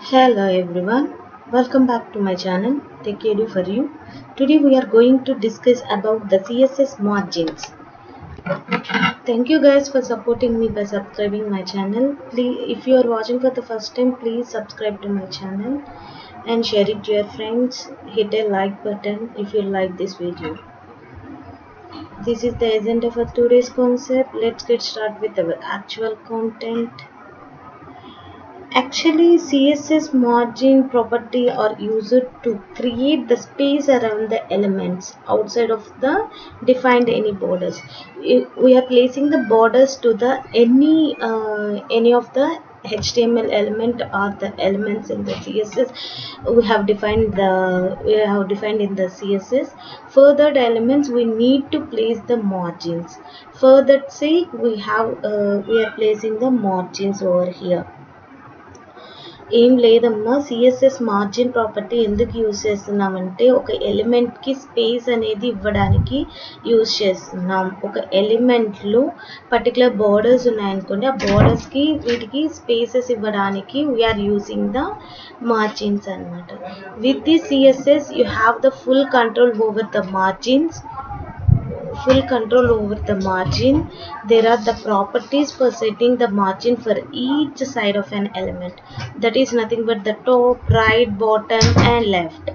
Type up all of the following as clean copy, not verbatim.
Hello everyone, welcome back to my channel TechEdu for you. Today we are going to discuss about the CSS margins. Thank you guys for supporting me by subscribing my channel. Please, if you are watching for the first time, please subscribe to my channel and share it to your friends. Hit a like button if you like this video. This is the agenda for today's concept. Let's get started with our actual content. Actually, CSS margin property are used to create the space around the elements outside of the defined any borders. We are placing the borders to the any of the HTML element or the elements in the CSS. We have defined in the CSS. For that elements, we need to place the margins. For that sake, we are placing the margins over here. ఏం లేదమ్మా CSS margin property ఎందుకు use చేస్తున్నామంటే ఒక ఎలిమెంట్కి space అనేది ఇవ్వడానికి use చేస్తున్నాం. ఒక ఎలిమెంట్లో particular borders ఉన్నాయనుకోండి, ఆ బోర్డర్స్కి వీటికి స్పేసెస్ ఇవ్వడానికి వీఆర్ యూజింగ్ ద మార్జిన్స్ అనమాట. With the CSS you have the full control over the margins. There are the properties for setting the margin for each side of an element. That is nothing but the top, right, bottom and left.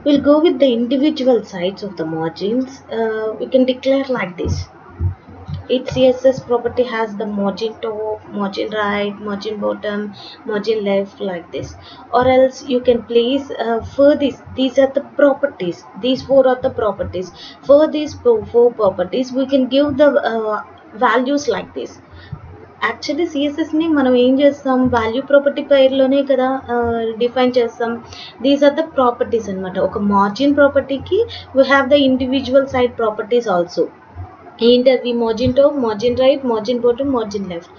We'll go with the individual sides of the margins. We can declare like this. Each CSS property has the margin top, margin right, margin bottom, margin left, like this. Or else you can place for this, these are the properties, these four are the properties. For these four properties we can give the values like this. Actually సిఎస్ఎస్ని మనం ఏం చేస్తాం, value property పేరులోనే కదా define చేస్తాం. These are the properties అనమాట. ఒక margin ప్రాపర్టీకి we have the individual side properties also. ఏంటవి? Margin top, margin right, margin bottom, margin left.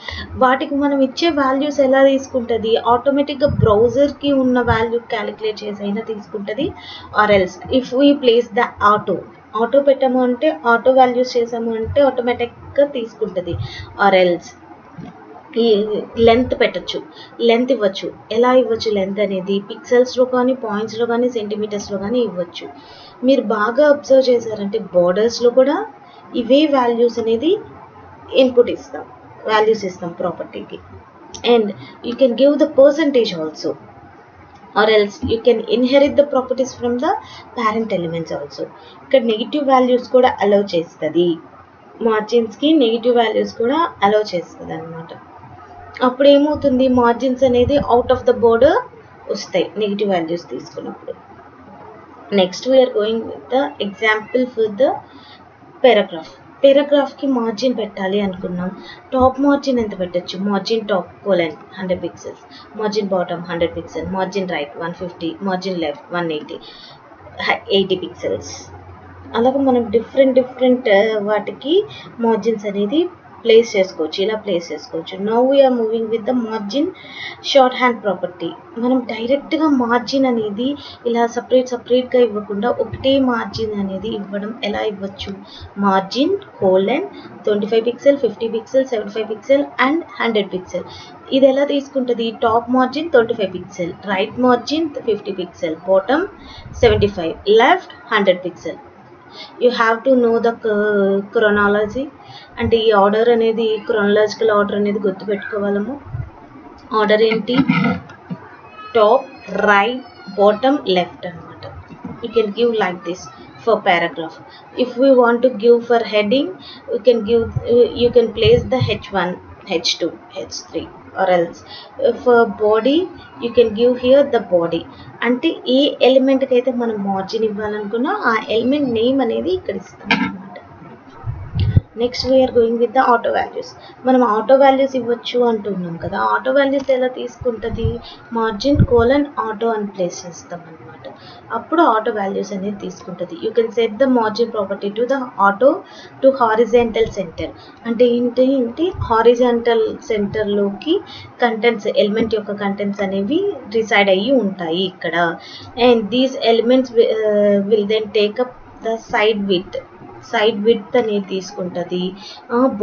వాటికి మనం ఇచ్చే వాల్యూస్ ఎలా తీసుకుంటుంది? ఆటోమేటిక్గా బ్రౌజర్కి ఉన్న వాల్యూ క్యాలిక్యులేట్ చేసి అయినా తీసుకుంటుంది. Or else if we place the auto పెట్టాము అంటే, ఆటో వాల్యూస్ చేసాము అంటే ఆటోమేటిక్గా తీసుకుంటుంది. ఆర్ ఎల్స్ ఈ లెంత్ పెట్టచ్చు, లెంత్ ఇవ్వచ్చు. ఎలా ఇవ్వచ్చు లెంత్ అనేది? పిక్సెల్స్లో కానీ, పాయింట్స్లో కానీ, సెంటీమీటర్స్లో కానీ ఇవ్వచ్చు. మీరు బాగా అబ్జర్వ్ చేశారంటే బార్డర్స్లో కూడా ఇవే వాల్యూస్ అనేది ఇన్పుట్ ఇస్తాం, వాల్యూస్ ఇస్తాం ప్రాపర్టీకి. And you can give the percentage also. Or else you can inherit the properties from the parent elements also. ఇక్కడ నెగిటివ్ వాల్యూస్ కూడా అలౌ చేస్తుంది, మార్జిన్స్కి నెగిటివ్ వాల్యూస్ కూడా అలౌ చేస్తుంది అనమాట. అప్పుడు ఏమవుతుంది, మార్జిన్స్ అనేది అవుట్ ఆఫ్ ద బోర్డర్ వస్తాయి నెగిటివ్ వాల్యూస్ తీసుకున్నప్పుడు. Next we're going with the example for the పేరాగ్రాఫ్కి మార్జిన్ పెట్టాలి అనుకున్నాం. టాప్ మార్జిన్ ఎంత పెట్టచ్చు? Margin top colon 100 pixels, margin bottom 100 pixel, margin right 150, margin left 180 pixels. అలాగే మనం డిఫరెంట్ వాటికి మార్జిన్స్ అనేది ప్లేస్ చేసుకోవచ్చు, ఇలా ప్లేస్ చేసుకోవచ్చు. Now we're moving with the margin shorthand property. మనం డైరెక్ట్గా మార్జిన్ అనేది ఇలా సపరేట్గా ఇవ్వకుండా ఒకటే మార్జిన్ అనేది ఇవ్వడం ఎలా ఇవ్వచ్చు? Margin colon 25 pixel, 50 pixel, 75 pixel and 100 pixel. ఇది ఎలా తీసుకుంటుంది? Top margin 25 pixel, right margin 50 pixel, bottom 75, left 100 pixel. You have to know the chronology. అంటే ఈ ఆర్డర్ అనేది, క్రొనాలజికల్ ఆర్డర్ అనేది గుర్తుపెట్టుకోవాలము. ఆర్డర్ ఏంటి? టాప్, రైట్, బాటమ్, లెఫ్ట్ అనమాట. You can give like this for paragraph. If we want to give for heading, you can place the H1, H2, H3, or else for body you can give here the body. అంటే ఏ ఎలిమెంట్కి అయితే మనం margin ఇవ్వాలనుకున్నా ఆ element name అనేది ఇక్కడ ఇస్తాం అనమాట. Next we're going with the auto values. మనం auto values ఇవ్వచ్చు అంటున్నాం కదా, ఆటో వాల్యూస్ ఎలా తీసుకుంటుంది? మార్జిన్ కోలన్ ఆటో అని ప్లేస్ చేస్తాం అనమాట. అప్పుడు ఆటో వాల్యూస్ అనేది తీసుకుంటుంది. You can set the margin property to the auto to horizontal center. అంటే ఏంటి హారిజాంటల్ సెంటర్లోకి కంటెంట్స్, ఎలిమెంట్ యొక్క కంటెంట్స్ అనేవి డిసైడ్ అయ్యి ఉంటాయి ఇక్కడ. And these elements will then take up the side with. Side width అనేది తీసుకుంటుంది,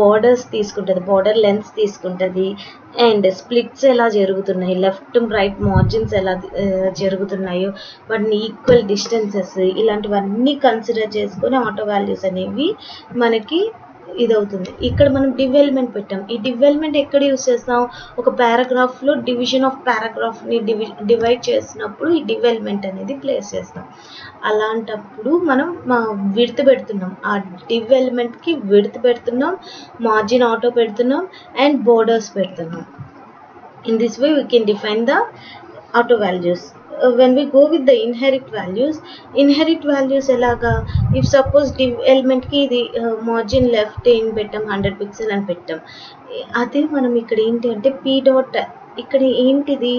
బార్డర్స్ తీసుకుంటుంది, బార్డర్ లెన్స్ తీసుకుంటుంది, అండ్ స్ప్లిట్స్ ఎలా జరుగుతున్నాయి, లెఫ్ట్ రైట్ మార్జిన్స్ ఎలా జరుగుతున్నాయో వాటిని ఈక్వల్ డిస్టెన్సెస్ ఇలాంటివన్నీ కన్సిడర్ చేసుకొని ఆటో వాల్యూస్ అనేవి మనకి ఇదవుతుంది. ఇక్కడ మనం డివెల్మెంట్ పెట్టాం. ఈ డివెల్మెంట్ ఎక్కడ యూస్ చేస్తాం? ఒక పారాగ్రాఫ్లో డివిజన్ ఆఫ్ పారాగ్రాఫ్ని డివైడ్ చేసినప్పుడు ఈ డివెల్మెంట్ అనేది ప్లేస్ చేస్తాం. అలాంటప్పుడు మనం విడ్త్ పెడుతున్నాం, ఆ డివెల్మెంట్కి విడ్త్ పెడుతున్నాం, మార్జిన్ ఆటో పెడుతున్నాం, అండ్ బోర్డర్స్ పెడుతున్నాం. In this way we can define the auto values. When we go with the inherit values elaga, if suppose div element ki idi margin left in పెట్టాం 100 pixel అని పెట్టాం, అదే మనం ఇక్కడ ఏంటి అంటే p dot ఇక్కడ ఏంటిది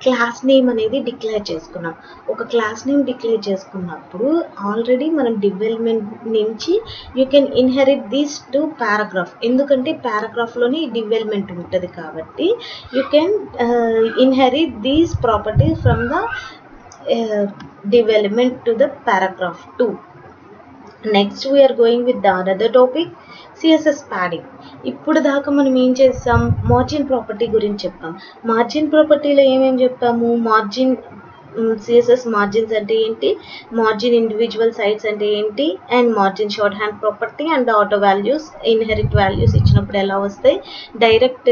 క్లాస్ నేమ్ అనేది డిక్లేర్ చేసుకున్నాం. ఒక క్లాస్ నేమ్ డిక్లేర్ చేసుకున్నప్పుడు ఆల్రెడీ మనం డివెల్మెంట్ నుంచి you can inherit these to paragraph, ఎందుకంటే పారాగ్రాఫ్లోనే డివెల్మెంట్ ఉంటుంది కాబట్టి you can inherit these properties from the development to the paragraph 2. Next we are going with the another topic, CSS padding. ఇప్పుడు దాకా మనం ఏం చేస్తాం? మార్జిన్ ప్రాపర్టీ గురించి చెప్పాం. మార్జిన్ ప్రాపర్టీలో ఏమేమి చెప్పాము? మార్జిన్ CSS మార్జిన్స్ అంటే ఏంటి, మార్జిన్ ఇండివిజువల్ సైడ్స్ అంటే ఏంటి, and margin shorthand property and auto values, inherit values ఇచ్చినప్పుడు ఎలా వస్తాయి, డైరెక్ట్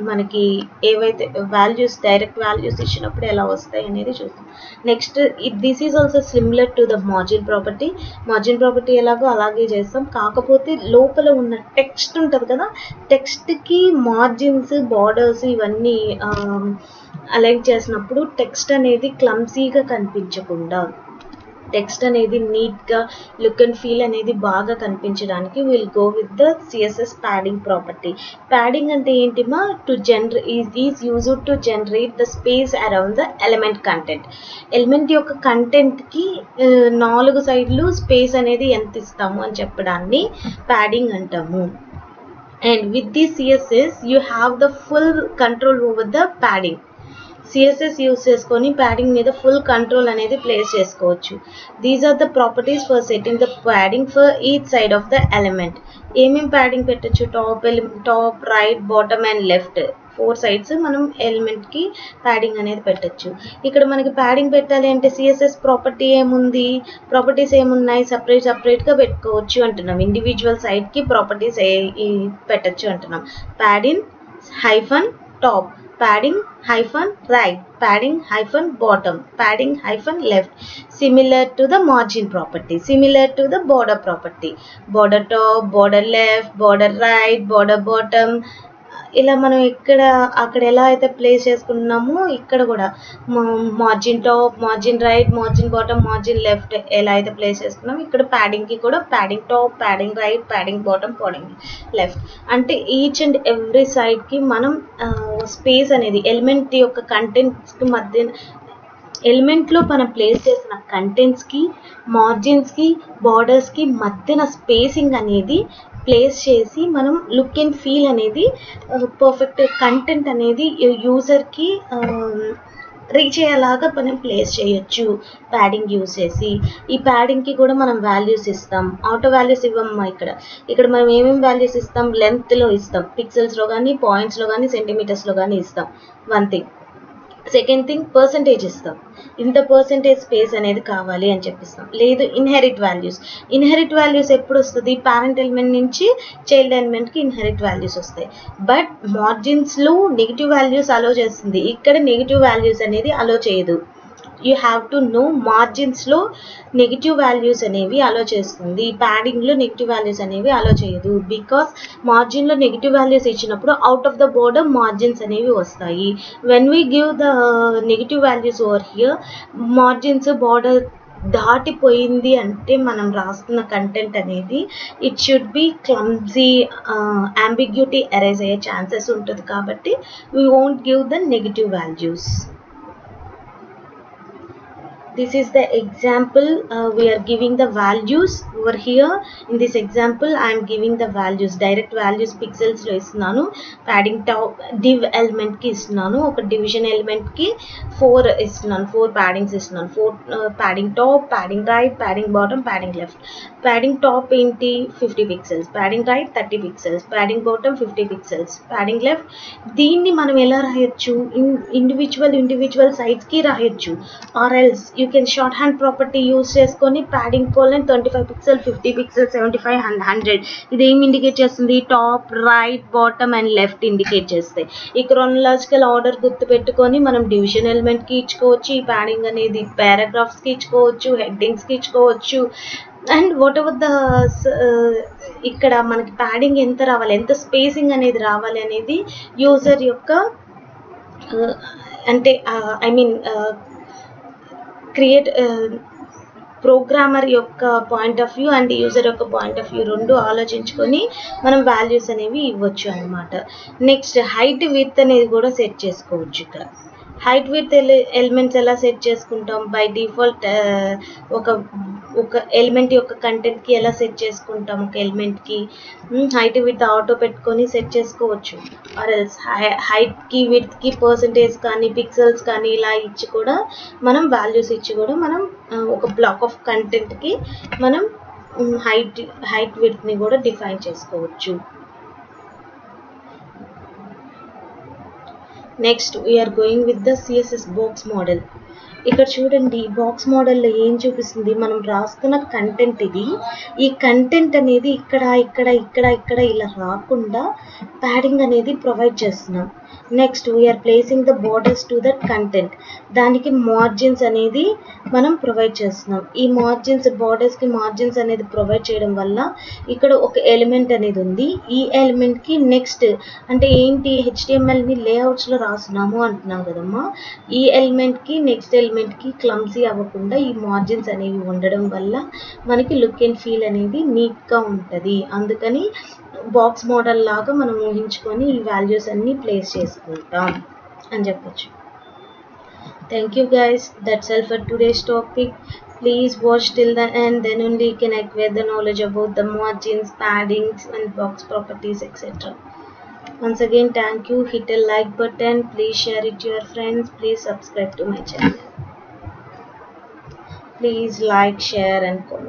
మనకి ఏవైతే వాల్యూస్ డైరెక్ట్ వాల్యూస్ ఇచ్చినప్పుడు ఎలా వస్తాయి అనేది చూస్తాం. Next this is also similar to the margin property. Margin property ఎలాగో అలాగే చేస్తాం, కాకపోతే లోపల ఉన్న టెక్స్ట్ ఉంటుంది కదా, టెక్స్ట్కి మార్జిన్స్ బార్డర్స్ ఇవన్నీ అలైన్ చేసినప్పుడు టెక్స్ట్ అనేది క్లమ్సీగా కనిపించకుండా, టెక్స్ట్ అనేది నీట్గా లుక్ అండ్ ఫీల్ అనేది బాగా కనిపించడానికి will go with the CSS padding property. Padding అంటే ఏంటిమా? It is used to generate the space around the element content. Element యొక్క కంటెంట్కి 4 సైడ్లు స్పేస్ అనేది ఎంత ఇస్తాము అని చెప్పడాన్ని ప్యాడింగ్ అంటాము. And with this CSS you have the full control over the padding. CSS use చేసుకొని ప్యాడింగ్ మీద ఫుల్ కంట్రోల్ అనేది ప్లేస్ చేసుకోవచ్చు. These are the properties for setting the padding for each side of the element. ఏమేమి padding పెట్టచ్చు? Top right bottom and left 4 sides మనం ఎలిమెంట్కి padding అనేది పెట్టచ్చు. ఇక్కడ మనకి ప్యాడింగ్ పెట్టాలి అంటే సిఎస్ఎస్ ప్రాపర్టీ ఏముంది, ప్రాపర్టీస్ ఏమున్నాయి, సపరేట్గా పెట్టుకోవచ్చు అంటున్నాం. ఇండివిజువల్ సైడ్కి ప్రాపర్టీస్ పెట్టచ్చు అంటున్నాం. Padding hyphen top, padding hyphen right, padding hyphen bottom, padding hyphen left, similar to the margin property, similar to the border property, border top, border left, border right, border bottom. ఇలా మనం ఇక్కడ అక్కడ ఎలా అయితే place చేసుకున్నామో ఇక్కడ కూడా margin top, margin right, margin bottom, margin left ఎలా అయితే ప్లేస్ చేసుకున్నామో ఇక్కడ ప్యాడింగ్కి కూడా padding top, padding right, padding bottom, padding left. అంటే ఈచ్ అండ్ ఎవ్రీ సైడ్కి మనం స్పేస్ అనేది ఎలిమెంట్ యొక్క కంటెంట్స్కి మధ్య, ఎలిమెంట్లో మనం ప్లేస్ చేసిన కంటెంట్స్కి, మార్జిన్స్కి, బార్డర్స్కి మధ్యన స్పేసింగ్ అనేది ప్లేస్ చేసి మనం లుక్ అండ్ ఫీల్ అనేది పర్ఫెక్ట్ కంటెంట్ అనేది యూజర్కి రీచ్ అయ్యేలాగా మనం ప్లేస్ చేయొచ్చు ప్యాడింగ్ యూజ్ చేసి. ఈ ప్యాడింగ్కి కూడా మనం వాల్యూస్ ఇస్తాం. ఆటో వాల్యూస్ ఇవ్వమ్మా. ఇక్కడ మనం ఏమేమి వాల్యూస్ ఇస్తాం? లెంత్లో ఇస్తాం, పిక్సెల్స్లో కానీ, పాయింట్స్లో కానీ, సెంటీమీటర్స్లో కానీ ఇస్తాం. One thing. Second thing percentage ఇస్తాం, ఇంత పర్సంటేజ్ స్పేస్ అనేది కావాలి అని చెప్పిస్తాం. లేదు ఇన్హెరిట్ వాల్యూస్ ఎప్పుడు వస్తుంది? పేరెంట్ ఎలిమెంట్ నుంచి చైల్డ్ ఎలిమెంట్కి ఇన్హెరిట్ వాల్యూస్ వస్తాయి. బట్ మార్జిన్స్లో నెగిటివ్ వాల్యూస్ అలో చేస్తుంది, ఇక్కడ నెగిటివ్ వాల్యూస్ అనేది అలో చేయదు. యూ హ్యావ్ టు నో మార్జిన్స్లో నెగిటివ్ వాల్యూస్ అనేవి అలో చేస్తుంది, ప్యాడింగ్లో నెగిటివ్ వాల్యూస్ అనేవి అలో చేయదు. బికాస్ మార్జిన్లో నెగిటివ్ వాల్యూస్ ఇచ్చినప్పుడు out of the border margins అనేవి వస్తాయి. When we give the negative values over here, margins border దాటిపోయింది అంటే మనం రాస్తున్న కంటెంట్ అనేది it should be clumsy, ambiguity erase అయ్యే ఛాన్సెస్ ఉంటుంది. కాబట్టి we won't give the negative values. This is the example. We are giving the values over here. In this example I am giving the values, direct values pixels లో ఇస్తున్నాను. padding top div element కి ఇస్తున్నాను, ఒక division element కి 4 ఇస్తున్నాను, 4 paddings ఇస్తున్నాను, 4 padding top, padding right, padding bottom, padding left. padding top ఏంటి 50 pixels, padding right 30 pixels, padding bottom 50 pixels, padding left. దీన్ని మనం ఎలా రాయొచ్చు, ఇండివిజువల్ సైడ్స్ కి రాయొచ్చు. or else you can shorthand property use చేసుకొని padding colon 25 pixel, 50 pixel, 75 and 100 ఇది ఏం ఇండికేట్ చేస్తుంది, top, right, bottom and left indicate చేస్తాయి. ఈ క్రోనలాజికల్ ఆర్డర్ గుర్తు పెట్టుకొని మనం డివిజన్ ఎలిమెంట్ కి ఇచ్చుకోవచ్చు, ఈ ప్యాడింగ్ అనేది పారాగ్రాఫ్స్ కి ఇచ్చుకోవచ్చు, హెడ్డింగ్స్ కి ఇచ్చుకోవచ్చు. అండ్ వాట్ ఎవర్ ద ఇక్కడ మనకి ప్యాడింగ్ ఎంత రావాలి, ఎంత స్పేసింగ్ అనేది రావాలి అనేది యూజర్ యొక్క అంటే ఐ మీన్ క్రియేట్ ప్రోగ్రామర్ యొక్క point of view and user యొక్క పాయింట్ ఆఫ్ వ్యూ రెండు ఆలోచించుకొని మనం వాల్యూస్ అనేవి ఇవ్వచ్చు అనమాట. నెక్స్ట్ హైట్ విడ్త్ అనేది కూడా సెట్ చేసుకోవచ్చు. ఇక్కడ హైట్ విడ్త్ ఎలిమెంట్స్ ఎలా సెట్ చేసుకుంటాం, బై డిఫాల్ట్ ఒక ఎలిమెంట్ యొక్క కంటెంట్కి ఎలా సెట్ చేసుకుంటాం, ఒక ఎలిమెంట్కి హైట్ విడ్త్ ఆటో పెట్టుకొని సెట్ చేసుకోవచ్చు. ఆర్ ఎల్స్ హైట్కి విడ్త్కి పర్సంటేజ్ కానీ పిక్సెల్స్ కానీ ఇలా ఇచ్చి కూడా మనం వాల్యూస్ ఇచ్చి కూడా మనం ఒక బ్లాక్ ఆఫ్ కంటెంట్కి మనం హైట్ విడ్త్ని కూడా డిఫైన్ చేసుకోవచ్చు. Next we're going with the CSS box model. ఇక్కడ చూడండి బాక్స్ మోడల్లో ఏం చూపిస్తుంది, మనం రాస్తున్న కంటెంట్ ఇది. ఈ కంటెంట్ అనేది ఇక్కడ ఇలా రాకుండా ప్యాడింగ్ అనేది ప్రొవైడ్ చేస్తున్నాం. Next we're placing the borders to that content, దానికి మార్జిన్స్ అనేది మనం ప్రొవైడ్ చేస్తున్నాం. ఈ మార్జిన్స్ బోర్డర్స్కి మార్జిన్స్ అనేది ప్రొవైడ్ చేయడం వల్ల ఇక్కడ ఒక ఎలిమెంట్ అనేది ఉంది. ఈ ఎలిమెంట్కి నెక్స్ట్ అంటే ఏంటి, HTMLని లేఅవుట్స్లో రాస్తున్నాము అంటున్నాం కదమ్మా. ఈ ఎలిమెంట్కి నెక్స్ట్ ఎలిమెంట్కి క్లమ్సీ అవ్వకుండా ఈ మార్జిన్స్ అనేవి ఉండడం వల్ల మనకి లుక్ అండ్ ఫీల్ అనేది నీట్గా ఉంటుంది. అందుకని బాక్స్ మోడల్ లాగా మనం ఊహించుకొని ఈ వాల్యూస్ అన్నీ ప్లేస్ చేసుకుంటాం అని చెప్పచ్చు. Thank you guys, that's all for today's topic. Please watch till the end, then only you can acquire the knowledge about the margins, paddings and box properties, etc. Once again, thank you. Hit a like button. Please share it to your friends. Please subscribe to my channel. Please like, share and comment.